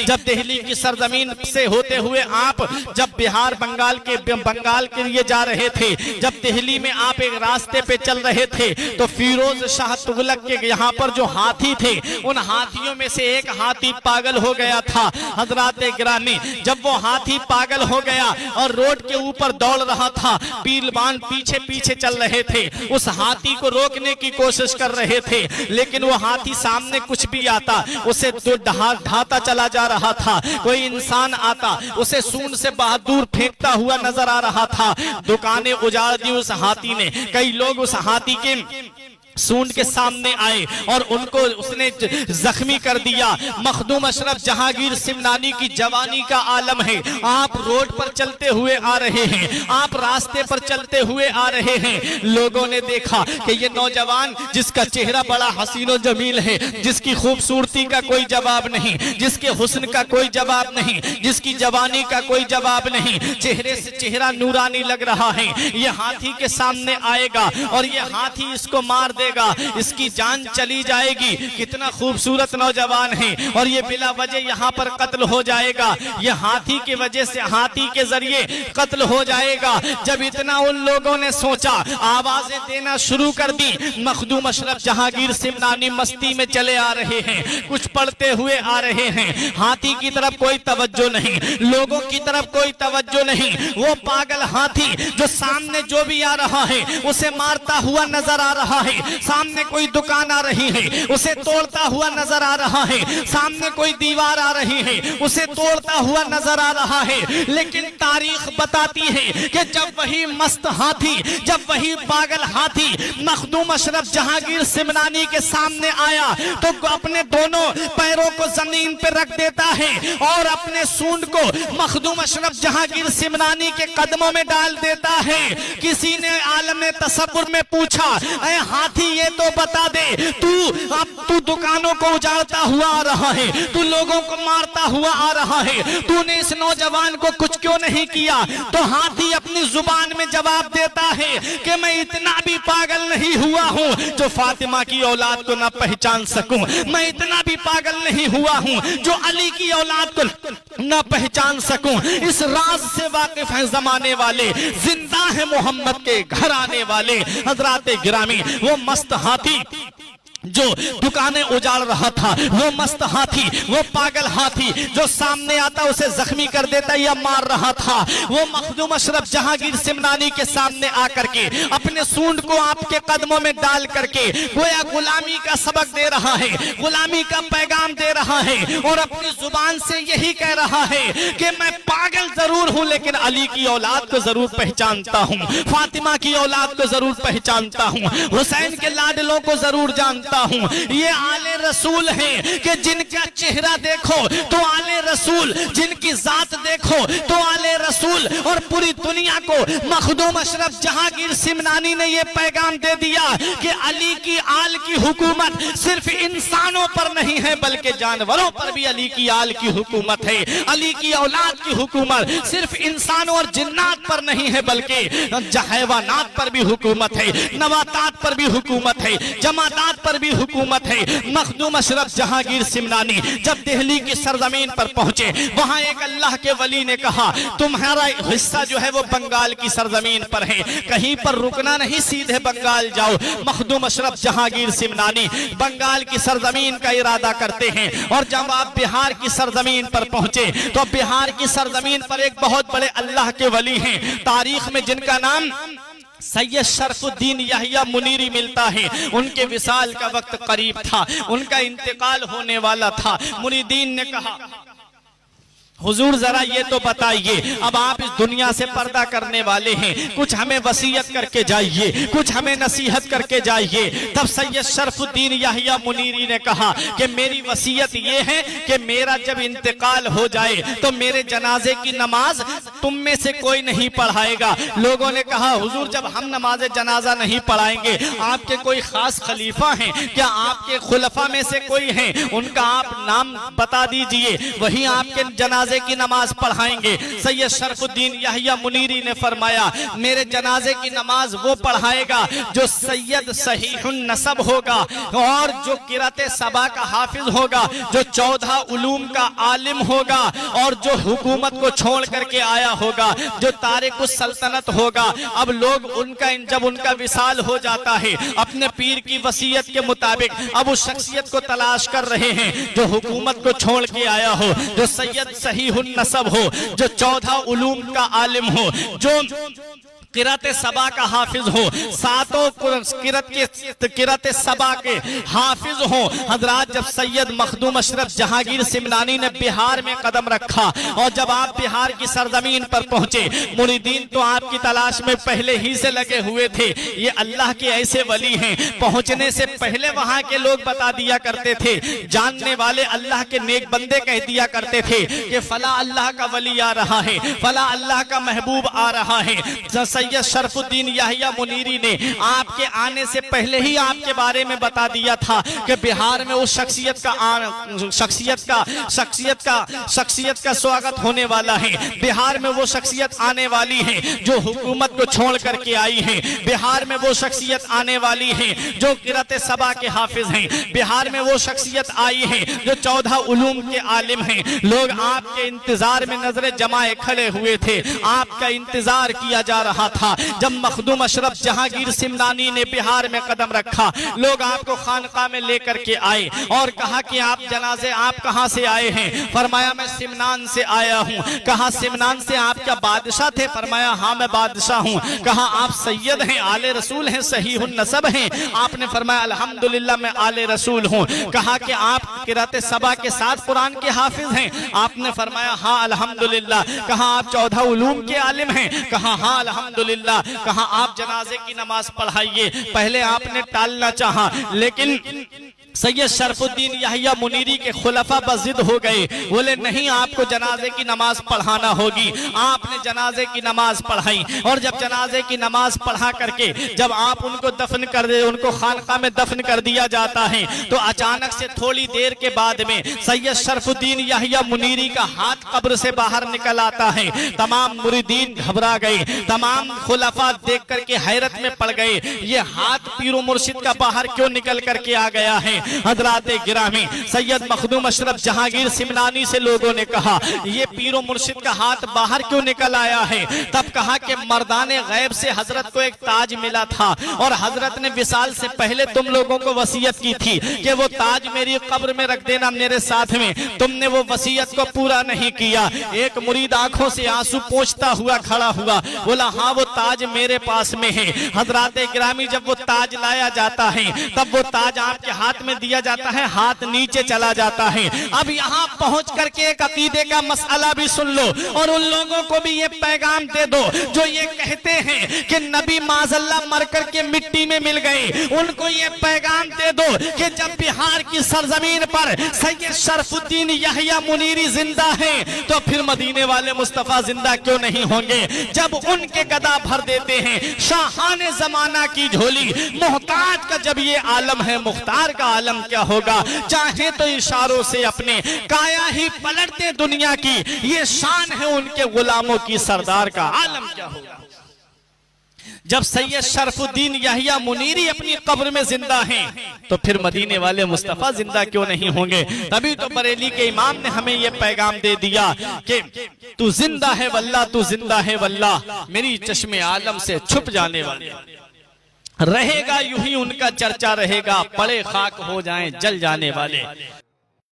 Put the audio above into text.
जब दिल्ली की सरजमीन से होते हुए आप जब बिहार बंगाल के लिए जा रहे थे, जब दिल्ली में आप एक रास्ते पे चल रहे थे तो फिरोज शाह तुगलक के यहाँ पर जो हाथी थे उन हाथियों में से एक हाथी पागल हो गया था। हजरात गिरामी, जब वो हाथी पागल हो गया और रोड के ऊपर दौड़ रहा था, पीलवान पीछे पीछे चल रहे थे, उस हाथी को रोकने की कोशिश कर रहे थे, लेकिन वो हाथी सामने कुछ भी आता उसे तो ढाता चला जा रहा था। कोई इंसान आता उसे सूंड से बहादुर फेंकता हुआ नजर आ रहा था। दुकानें उजाड़ दी उस हाथी ने। कई लोग उस हाथी के सूंड के सामने आए और उनको उसने जख्मी कर दिया। मखदूम अशरफ जहांगीर सिमनानी की जवानी का आलम है। आप रोड पर चलते हुए आ रहे हैं, आप रास्ते पर चलते हुए आ रहे हैं। लोगों ने देखा कि ये नौजवान जिसका चेहरा बड़ा हसीनो जमील है, जिसकी खूबसूरती का कोई जवाब नहीं, जिसके हुस्न का कोई जवाब नहीं, जिसकी जवानी का कोई जवाब नहीं, चेहरे से चेहरा नूरानी लग रहा है, ये हाथी के सामने आएगा और ये हाथी इसको मार दे, इसकी जान चली जाएगी। कितना खूबसूरत नौजवान है और ये बिला वजह यहाँ पर कत्ल हो जाएगा। ये हाथी की वजह से, हाथी के जरिए कत्ल हो जाएगा। जब इतना उन लोगों ने सोचा, आवाजें देना शुरू कर दी। मखदूम अशरफ जहांगीर सिमनानी मस्ती में चले आ रहे हैं, कुछ पढ़ते हुए आ रहे हैं। हाथी की तरफ कोई तवज्जो नहीं, लोगों की तरफ कोई तवज्जो नहीं। वो पागल हाथी जो सामने जो भी आ रहा है उसे मारता हुआ नजर आ रहा है। सामने कोई दुकान आ रही है, उसे तोड़ता हुआ नजर आ रहा है। सामने कोई दीवार आ रही है, उसे तोड़ता हुआ नजर आ रहा है। लेकिन तारीख बताती है कि जब वही मस्त हाथी, जब वही पागल हाथी मखदूम अशरफ जहांगीर सिमनानी के सामने आया तो अपने दोनों पैरों को जमीन पर रख देता है और अपने सूंड को मखदूम अशरफ जहांगीर सिमनानी के कदमों में डाल देता है। किसी ने आलम तसव्वुर में पूछा, ऐ हाथी ये तो बता दे, तू दुकानों को उजाड़ता हुआ आ रहा है, तू लोगों को मारता हुआ आ रहा है, तूने इस नौजवान को कुछ क्यों नहीं किया? तो हाथी अपनी जुबान में जवाब देता है कि मैं इतना भी पागल नहीं हुआ हूँ जो फातिमा की औलाद को ना पहचान सकूं। मैं इतना भी पागल नहीं हुआ हूँ जो अली की औलाद को ना पहचान सकूं। इस राज से वाकिफ है जमाने वाले, जिंदा है मोहम्मद के घर आने वाले। हजरात गिरामी, वो मस्त हाथी जो दुकानें उजाड़ रहा था, वो मस्त हाथी, वो पागल हाथी जो सामने आता उसे जख्मी कर देता या मार रहा था, वो मखदूम अशरफ जहांगीर सिमनानी के सामने आकर के अपने सूंड को आपके कदमों में डाल करके गोया गुलामी का सबक दे रहा है, गुलामी का पैगाम दे रहा है और अपनी जुबान से यही कह रहा है कि मैं पागल जरूर हूं लेकिन अली की औलाद को जरूर पहचानता हूं, फातिमा की औलाद को जरूर पहचानता हूं, हुसैन के लाडलों को जरूर जानता हूं। ये आले रसूल हैं कि जिनका चेहरा देखो तो आले रसूल, जिनकी जात देखो तो आले रसूल। और पूरी दुनिया को मखदूम अशरफ जहांगीर सिमनानी ने ये पैगाम दे दिया कि अली की आल की हुकूमत सिर्फ इंसानों पर नहीं है बल्कि जानवरों पर भी अली की आल की हुकूमत है। अली की औलाद की हुकूमत सिर्फ इंसानों और जिन्नात पर नहीं है बल्कि हैवानात पर भी हुकूमत है, नबातात पर भी हुकूमत है, जमातात पर भी हुकूमत है। मखदूम अशरफ जहांगीर सिमनानी जब दिल्ली की सरजमीन पर पहुंचे, वहां एक अल्लाह के वली ने कहा, तुम्हारा हिस्सा जो है वो बंगाल की सरजमीन पर है, कहीं पर रुकना नहीं, सीधे बंगाल जाओ। मखदूम अशरफ जहांगीर सिमनानी बंगाल की सरजमीन का इरादा करते हैं और जब आप बिहार की सरजमीन पर पहुंचे तो बिहार की सरजमीन पर एक बहुत बड़े अल्लाह के वली हैं, तारीख में जिनका नाम सैयद शरफुद्दीन याहिया मुनीरी मिलता है। उनके विसाल का वक्त करीब था, उनका इंतकाल होने वाला था। मुरीदीन ने कहा, हुजूर जरा ये तो बताइए, अब आप इस दुनिया से पर्दा करने वाले हैं, कुछ हमें वसीयत करके जाइए, कुछ हमें नसीहत करके जाइए। तब सैयद शरफुद्दीन याहिया मुनीरी ने कहा कि मेरी वसीयत ये है कि मेरा जब इंतकाल हो जाए तो मेरे जनाजे की नमाज तुम में से कोई नहीं पढ़ाएगा। लोगों ने कहा, हुजूर जब हम नमाज जनाजा नहीं पढ़ाएंगे, आपके कोई खास खलीफा हैं क्या? आपके खुलफा में से कोई हैं, उनका आप नाम बता दीजिए, वही आपके जनाजे जनाजे की नमाज पढ़ाएंगे। सैयद शरफुद्दीन याहिया मुनीरी ने फरमाया मेरे जनाजे की नमाज वो पढ़ाएगा जो सैयद सहीहुन नसब होगा और जो किराते सबा का हाफिज होगा, जो 14 उलूम का आलिम होगा और जो हुकूमत को छोड़ करके आया होगा, जो तारिकुस सल्तनत होगा। अब लोग जब उनका विसाल हो जाता है अपने पीर की वसीयत के मुताबिक अब उस शख्सियत को तलाश कर रहे हैं जो हुकूमत को छोड़ के आया हो, जो सैयद सहीहुन नसब हो, जो 14 उलूम का आलिम हो, जो किराते सबा का हाफिज हो, सातों किराते सबा के हाफिज हो। हजरात जब सैयद मखदूम अशरफ जहांगीर सिमनानी ने बिहार में कदम रखा और जब आप बिहार की सरजमीन पर पहुंचे, मुरीदीन तो आपकी तलाश में पहले ही से लगे हुए थे। ये अल्लाह के ऐसे वली हैं, पहुंचने से पहले वहां के लोग बता दिया करते थे, जानने वाले अल्लाह के नेक बंदे कह दिया करते थे कि फला अल्लाह का वली आ रहा है, फला अल्लाह का महबूब आ रहा है। सैयद शरफुद्दीन याहिया मुनीरी ने आपके आने से पहले ही आपके बारे में बता दिया था कि बिहार में उस शख्सियत का स्वागत होने वाला है। बिहार में वो शख्सियत आने वाली है जो हुकूमत को छोड़ करके आई है। बिहार में वो शख्सियत आने वाली है जो किराते सबा के हाफिज हैं। बिहार में वो शख्सियत आई है जो 14 उलूम के आलिम हैं। लोग आपके इंतजार में नजरें जमाए खड़े हुए थे, आपका इंतजार किया जा रहा था। जब मखदूम अशरफ जहांगीर सिमनानी ने बिहार में कदम रखा, लोग आपको खानका में लेकर के आए और कहा कि आप जनाजे आप कहां से आए हैं? फरमाया मैं सिमनान से आया हूं। कहा सिमनान से आप क्या बादशाह थे? फरमाया हाँ मैं बादशाह हूं। कहा आप सैयद हैं, आले रसूल हैं, सहीहुन नसब हैं? आपने फरमाया अल्हम्दुलिल्लाह मैं आले रसूल हूं। कहा कि आप किराते सबा के साथ कुरान के हाफिज हैं? आपने फरमाया हाँ अल्हम्दुलिल्लाह। कहा आप 14 उलूम के आलिम हैं? कहा हाँ अल्हम्दुलिल्लाह। कहा आप जनाजे की नमाज पढ़ाइए। पहले आपने टालना चाहा, लेकिन सैयद शरफुद्दीन याहिया मुनीरी के खुलफा बज़िद हो गए, बोले नहीं आपको जनाजे की नमाज पढ़ाना होगी। आपने जनाजे की नमाज पढ़ाई और जब जनाजे की नमाज पढ़ा करके जब आप उनको दफन कर दे, उनको खानका में दफन कर दिया जाता है, तो अचानक से थोड़ी देर के बाद में सैयद शरफुद्दीन याहिया मुनीरी का हाथ कब्र से बाहर निकल आता है। तमाम मुरीदीन घबरा गए, तमाम खुलफा देख करके हैरत में पड़ गए, ये हाथ पीरो मुर्शिद का बाहर क्यों निकल करके आ गया है? हजराते गिरामी सैयद मखदूम अशरफ जहांगीर सिमनानी से लोगों ने कहा ये पीरो मुर्शिद का हाथ बाहर क्यों निकल आया है? तब कहा कि मर्दाने गैब से हजरत को एक ताज मिला था और हजरत ने विसाल से पहले तुम लोगों को वसीयत की थी कि वो ताज मेरी कब्र में रख देना मेरे साथ में। तुमने वो वसीयत को पूरा नहीं किया। एक मुरीद आंखों से आंसू पोंछता हुआ खड़ा हुआ, बोला हाँ वो ताज मेरे पास में है। हजराते गिरामी जब वो ताज लाया जाता है तब वो ताज आपके हाथ में दिया जाता है, हाथ नीचे चला जाता है। अब यहाँ पहुंच करके एक अकीदे का मसला भी सुन लो और उन लोगों को भी ये पैगाम दे दो जो ये कहते हैं कि नबी माज़ल्ला मर करके मिट्टी में मिल गए। उनको ये पैगाम दे दो कि जब बिहार की सरजमीन पर सैयद शरफुद्दीन याहिया मुनीरी जिंदा है तो फिर मदीने वाले मुस्तफा जिंदा क्यों नहीं होंगे? जब उनके गदा भर देते हैं शाहाने जमाना की झोली, मोहताज का जब ये आलम है, मुख्तार का आलम क्या होगा? चाहे तो इशारों से अपने काया ही पलटते दुनिया की, ये शान है उनके गुलामों की, सरदार का आलम क्या होगा? जब सैयद शरफुद्दीन याहिया मुनीरी अपनी कब्र में जिंदा हैं तो फिर मदीने वाले मुस्तफा जिंदा क्यों नहीं होंगे? तभी तो बरेली के इमाम ने हमें यह पैगाम दे दिया कि तू जिंदा है वल्लाह, तू जिंदा है वल्लाह, मेरी चश्मे आलम से छुप जाने वाले रहेगा यूं ही उनका चर्चा रहेगा, पड़े खाक हो जाएं जल जाने वाले।